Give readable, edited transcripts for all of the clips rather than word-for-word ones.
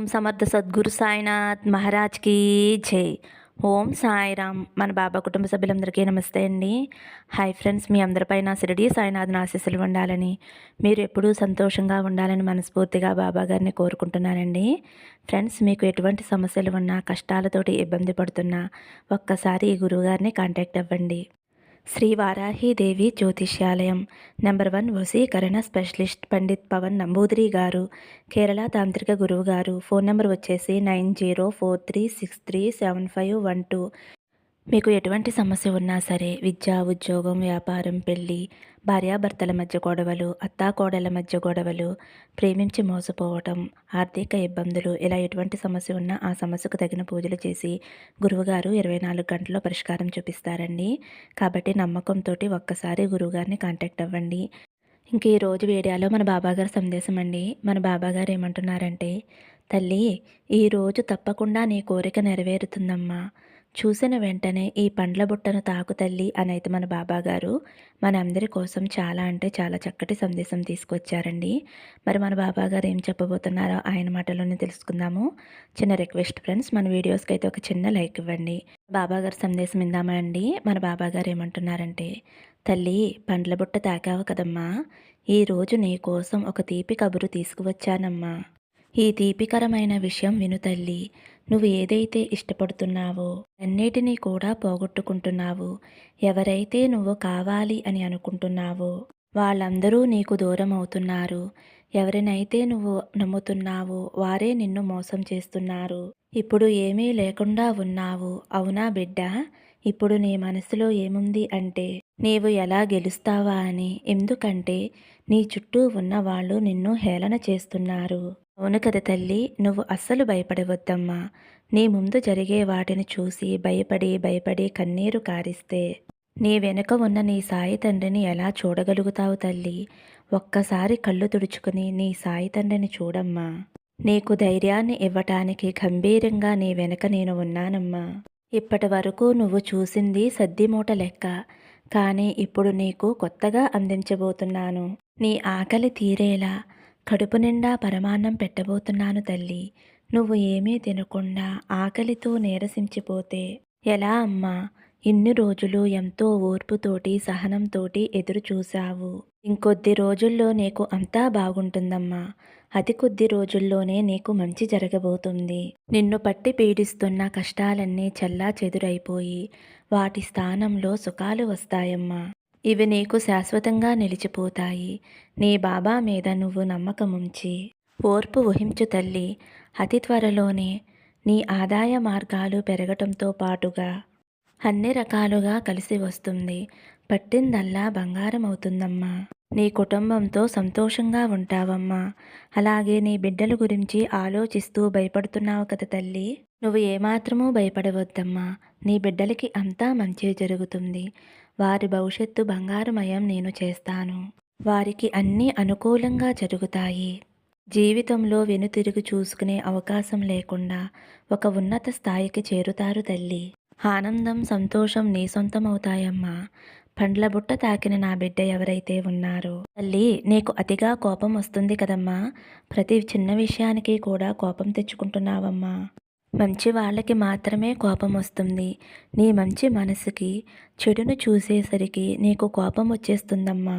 ఓం సమర్థ సద్గురు సాయినాథ్ మహారాజ్కి జై. ఓం సాయిరామ్. మన బాబా కుటుంబ సభ్యులందరికీ నమస్తే అండి. హాయ్ ఫ్రెండ్స్, మీ అందరిపైన షిరిడి సాయినాథ్ ఆశీస్సులు ఉండాలని, మీరు ఎప్పుడూ సంతోషంగా ఉండాలని మనస్ఫూర్తిగా బాబా గారిని కోరుకుంటున్నానండి. ఫ్రెండ్స్, మీకు ఎటువంటి సమస్యలు ఉన్నా, కష్టాలతోటి ఇబ్బంది పడుతున్నా ఒక్కసారి ఈ గురువుగారిని కాంటాక్ట్ అవ్వండి. శ్రీ వారాహిదేవి జ్యోతిష్యాలయం, నెంబర్ 1 వశీకరణ స్పెషలిస్ట్ పండిత్ పవన్ నంబూదిరి గారు, కేరళ తాంత్రిక గురువు గారు. ఫోన్ నెంబర్ వచ్చేసి 9043637512. మీకు ఎటువంటి సమస్య ఉన్నా సరే, విద్య, ఉద్యోగం, వ్యాపారం, పెళ్ళి, భార్యాభర్తల మధ్య గొడవలు, అత్తాకోడళ్ళ మధ్య గొడవలు, ప్రేమించి మోసపోవటం, ఆర్థిక ఇబ్బందులు, ఇలా ఎటువంటి సమస్య ఉన్నా ఆ సమస్యకు తగిన పూజలు చేసి గురువుగారు 24 గంటల్లో పరిష్కారం చూపిస్తారండి. కాబట్టి నమ్మకంతో ఒక్కసారి గురువుగారిని కాంటాక్ట్ అవ్వండి. ఇంక ఈరోజు వీడియోలో మన బాబాగారి సందేశం అండి. మన బాబాగారు ఏమంటున్నారంటే, తల్లి, ఈరోజు తప్పకుండా నీ కోరిక నెరవేరుతుందమ్మా. చూసిన వెంటనే ఈ పండ్ల బుట్టను తాకు తల్లి అని అయితే మన బాబాగారు మనందరి కోసం చాలా అంటే చాలా చక్కటి సందేశం తీసుకొచ్చారండి. మరి మన బాబాగారు ఏం చెప్పబోతున్నారో ఆయన మాటలోనే తెలుసుకుందాము. చిన్న రిక్వెస్ట్ ఫ్రెండ్స్, మన వీడియోస్కి అయితే ఒక చిన్న లైక్ ఇవ్వండి. బాబాగారు సందేశం ఇందామా అండి. మన బాబాగారు ఏమంటున్నారంటే, తల్లి, పండ్ల బుట్ట తాకావు కదమ్మా, ఈరోజు నీ కోసం ఒక తీపి కబురు తీసుకువచ్చానమ్మా. ఈ తీపికరమైన విషయం విను తల్లి. నువ్వు ఏదైతే ఇష్టపడుతున్నావో అన్నిటినీ కూడా పోగొట్టుకుంటున్నావు. ఎవరైతే నువ్వు కావాలి అని అనుకుంటున్నావో వాళ్ళందరూ నీకు దూరం అవుతున్నారు. ఎవరినైతే నువ్వు నమ్ముతున్నావో వారే నిన్ను మోసం చేస్తున్నారు. ఇప్పుడు ఏమీ లేకుండా ఉన్నావు, అవునా బిడ్డ? ఇప్పుడు నీ మనసులో ఏముంది అంటే, నీవు ఎలా గెలుస్తావా అని. ఎందుకంటే నీ చుట్టూ ఉన్న వాళ్ళు నిన్ను హేళన చేస్తున్నారు. అవును కదా తల్లి, నువ్వు అస్సలు భయపడవద్దమ్మా. నీ ముందు జరిగే వాటిని చూసి భయపడి కన్నీరు కారిస్తే నీ వెనుక ఉన్న నీ సాయి తండ్రిని ఎలా చూడగలుగుతావు తల్లి? ఒక్కసారి కళ్ళు తుడుచుకుని నీ సాయి తండ్రిని చూడమ్మా. నీకు ధైర్యాన్ని ఇవ్వటానికి గంభీరంగా నీ వెనక నేను ఉన్నానమ్మా. ఇప్పటి వరకు నువ్వు చూసింది సద్దిమూట లెక్క, కానీ ఇప్పుడు నీకు కొత్తగా అందించబోతున్నాను. నీ ఆకలి తీరేలా కడుపు నిండా పరమాన్నం పెట్టబోతున్నాను తల్లి. నువ్వు ఏమీ తినకుండా ఆకలితో నీరసించిపోతే ఎలా అమ్మా? ఇన్ని రోజులు ఎంతో ఓర్పుతోటి సహనంతోటి ఎదురు చూశావు. ఇంకొద్ది రోజుల్లో నీకు అంతా బాగుంటుందమ్మా. అతి కొద్ది రోజుల్లోనే నీకు మంచి జరగబోతుంది. నిన్ను పట్టి పీడిస్తున్న కష్టాలన్నీ చెల్లా చెదురైపోయి వాటి స్థానంలో సుఖాలు వస్తాయమ్మా. ఇవి నీకు శాశ్వతంగా నిలిచిపోతాయి. నీ బాబా మీద నువ్వు నమ్మకముంచి ఓర్పు వహించు తల్లి. అతి త్వరలోనే నీ ఆదాయ మార్గాలు పెరగటంతో పాటుగా అన్ని రకాలుగా కలిసి వస్తుంది. పట్టిందల్లా బంగారం అవుతుందమ్మా. నీ కుటుంబంతో సంతోషంగా ఉంటావమ్మా. అలాగే నీ బిడ్డల గురించి ఆలోచిస్తూ భయపడుతున్నావు కదా తల్లి. నువ్వు ఏమాత్రమూ భయపడవద్దమ్మా. నీ బిడ్డలకి అంతా మంచి జరుగుతుంది. వారి భవిష్యత్తు బంగారుమయం నేను చేస్తాను. వారికి అన్నీ అనుకూలంగా జరుగుతాయి. జీవితంలో వెనుతిరుగు చూసుకునే అవకాశం లేకుండా ఒక ఉన్నత స్థాయికి చేరుతారు తల్లి. ఆనందం, సంతోషం నీ సొంతమవుతాయమ్మా. పండ్ల బుట్ట తాకిన నా బిడ్డ ఎవరైతే ఉన్నారో తల్లి, నీకు అతిగా కోపం వస్తుంది కదమ్మా. ప్రతి చిన్న విషయానికి కూడా కోపం తెచ్చుకుంటున్నావమ్మా. మంచి వాళ్ళకి మాత్రమే కోపం వస్తుంది. నీ మంచి మనసుకి చెడును చూసేసరికి నీకు కోపం వచ్చేస్తుందమ్మా.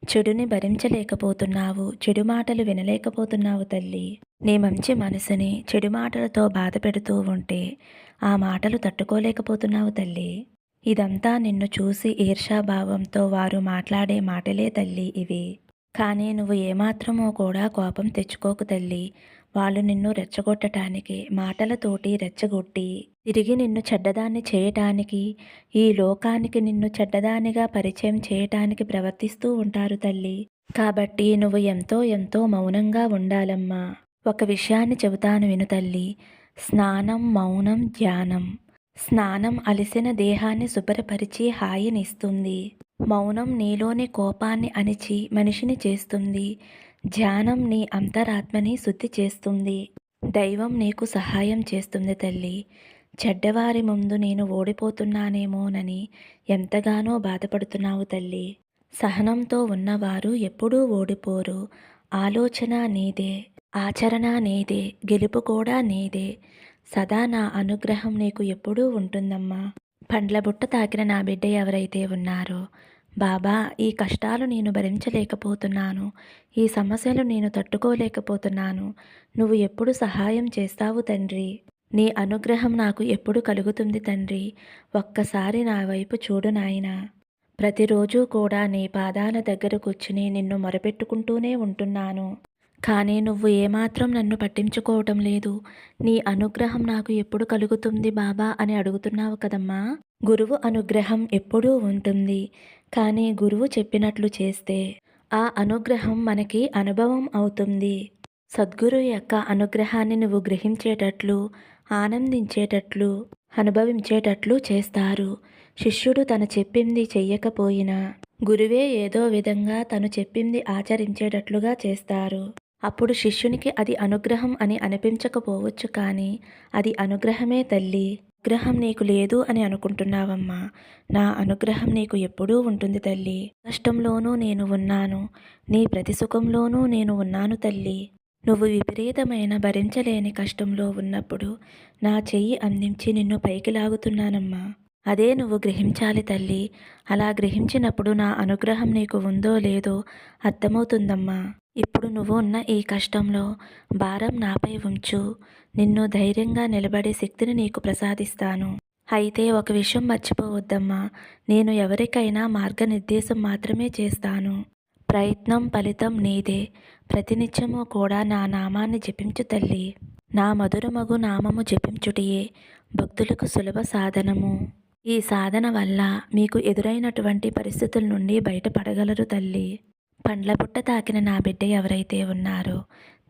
చెడుని భరించలేకపోతున్నావు, చెడు మాటలు వినలేకపోతున్నావు తల్లి. నీ మంచి మనసుని చెడు మాటలతో బాధ పెడుతూ ఉంటే ఆ మాటలు తట్టుకోలేకపోతున్నావు తల్లి. ఇదంతా నిన్ను చూసి ఈర్ష్యాభావంతో వారు మాట్లాడే మాటలే తల్లి ఇవి. కానీ నువ్వు ఏమాత్రమో కూడా కోపం తెచ్చుకోకు తల్లి. వాళ్ళు నిన్ను రెచ్చగొట్టడానికి, మాటలతోటి రెచ్చగొట్టి తిరిగి నిన్ను చెడ్డదాన్ని చేయటానికి, ఈ లోకానికి నిన్ను చెడ్డదానిగా పరిచయం చేయటానికి ప్రవర్తిస్తూ ఉంటారు తల్లి. కాబట్టి నువ్వు ఎంతో ఎంతో మౌనంగా ఉండాలమ్మా. ఒక విషయాన్ని చెబుతాను విను తల్లి. స్నానం, మౌనం, ధ్యానం. స్నానం అలిసిన దేహాన్ని శుభ్రపరిచి హాయినిస్తుంది. మౌనం నీలోని కోపాన్ని అణిచి మనిషిని చేస్తుంది. ధ్యానం నీ అంతరాత్మని శుద్ధి చేస్తుంది. దైవం నీకు సహాయం చేస్తుంది తల్లి. చెడ్డవారి ముందు నేను ఓడిపోతున్నానేమోనని ఎంతగానో బాధపడుతున్నావు తల్లి. సహనంతో ఉన్నవారు ఎప్పుడూ ఓడిపోరు. ఆలోచన నీదే, ఆచరణ నీదే, గెలుపు కూడా నీదే. సదా నా అనుగ్రహం నీకు ఎప్పుడూ ఉంటుందమ్మా. పండ్ల బుట్ట తాకిన నా బిడ్డ ఎవరైతే ఉన్నారో, బాబా ఈ కష్టాలు నేను భరించలేకపోతున్నాను, ఈ సమస్యలు నేను తట్టుకోలేకపోతున్నాను, నువ్వు ఎప్పుడు సహాయం చేస్తావు తండ్రి, నీ అనుగ్రహం నాకు ఎప్పుడు కలుగుతుంది తండ్రి, ఒక్కసారి నా వైపు చూడు నాయనా. ప్రతిరోజు కూడా నీ పాదాల దగ్గర కూర్చుని నిన్ను మొరపెట్టుకుంటూనే ఉంటున్నాను. కానీ నువ్వు ఏమాత్రం నన్ను పట్టించుకోవటం లేదు. నీ అనుగ్రహం నాకు ఎప్పుడు కలుగుతుంది బాబా అని అడుగుతున్నావు కదమ్మా. గురువు అనుగ్రహం ఎప్పుడూ ఉంటుంది. కానీ గురువు చెప్పినట్లు చేస్తే ఆ అనుగ్రహం మనకి అనుభవం అవుతుంది. సద్గురు యొక్క అనుగ్రహాన్ని నువ్వు గ్రహించేటట్లు, ఆనందించేటట్లు, అనుభవించేటట్లు చేస్తారు. శిష్యుడు తను చెప్పింది చెయ్యకపోయినా గురువే ఏదో విధంగా తను చెప్పింది ఆచరించేటట్లుగా చేస్తారు. అప్పుడు శిష్యునికి అది అనుగ్రహం అని అనిపించకపోవచ్చు, కానీ అది అనుగ్రహమే తల్లి. అనుగ్రహం నీకు లేదు అని అనుకుంటున్నావమ్మా. నా అనుగ్రహం నీకు ఎప్పుడూ ఉంటుంది తల్లి. కష్టంలోనూ నేను ఉన్నాను, నీ ప్రతి సుఖంలోనూ నేను ఉన్నాను తల్లి. నువ్వు విపరీతమైన భరించలేని కష్టంలో ఉన్నప్పుడు నా చెయ్యి అందించి నిన్ను పైకి లాగుతున్నానమ్మా. అదే నువ్వు గ్రహించాలి తల్లి. అలా గ్రహించినప్పుడు నా అనుగ్రహం నీకు ఉందో లేదో అర్థమవుతుందమ్మా. ఇప్పుడు నువ్వు ఉన్న ఈ కష్టంలో భారం నాపై ఉంచు. నిన్ను ధైర్యంగా నిలబడే శక్తిని నీకు ప్రసాదిస్తాను. అయితే ఒక విషయం మర్చిపోవద్దమ్మా. నేను ఎవరికైనా మార్గనిర్దేశం మాత్రమే చేస్తాను. ప్రయత్నం ఫలితం నీదే. ప్రతినిత్యము కూడా నా నామాన్ని జపించు తల్లి. నా మధురమగు నామము జపించుటయే భక్తులకు సులభ సాధనము. ఈ సాధన వల్ల మీకు ఎదురైనటువంటి పరిస్థితుల నుండి బయటపడగలరు తల్లి. పండ్ల బుట్ట తాకిన నా బిడ్డ ఎవరైతే ఉన్నారో,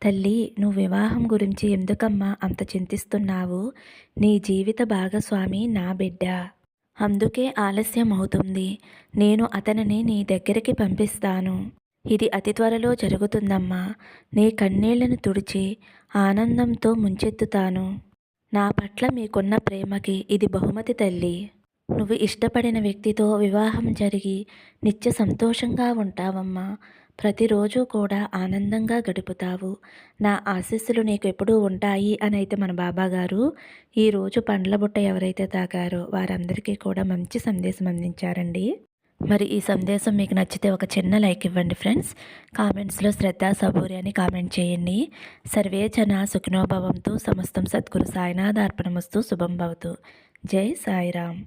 తల్లి నువ్వు వివాహం గురించి ఎందుకమ్మా అంత చింతిస్తున్నావు? నీ జీవిత భాగస్వామి నా బిడ్డ. అందుకే ఆలస్యం అవుతుంది. నేను అతనిని నీ దగ్గరికి పంపిస్తాను. ఇది అతి త్వరలో జరుగుతుందమ్మా. నీ కన్నీళ్లను తుడిచి ఆనందంతో ముంచెత్తుతాను. నా పట్ల మీకున్న ప్రేమకి ఇది బహుమతి తల్లి. నువ్వు ఇష్టపడిన వ్యక్తితో వివాహం జరిగి నిత్య సంతోషంగా ఉంటావమ్మా. ప్రతిరోజు కూడా ఆనందంగా గడుపుతావు. నా ఆశీస్సులు నీకు ఎప్పుడూ ఉంటాయి అని అయితే మన బాబాగారు ఈరోజు పండ్ల బుట్ట ఎవరైతే తాగారో వారందరికీ కూడా మంచి సందేశం అందించారండి. మరి ఈ సందేశం మీకు నచ్చితే ఒక చిన్న లైక్ ఇవ్వండి ఫ్రెండ్స్. కామెంట్స్లో శ్రద్ధ సబూరి అని కామెంట్ చేయండి. సర్వే జన సుఖినో భవంతు. సమస్తం సద్గురు సాయినాథ్ అర్పణమస్తు. శుభం భవతు. జై సాయిరామ్.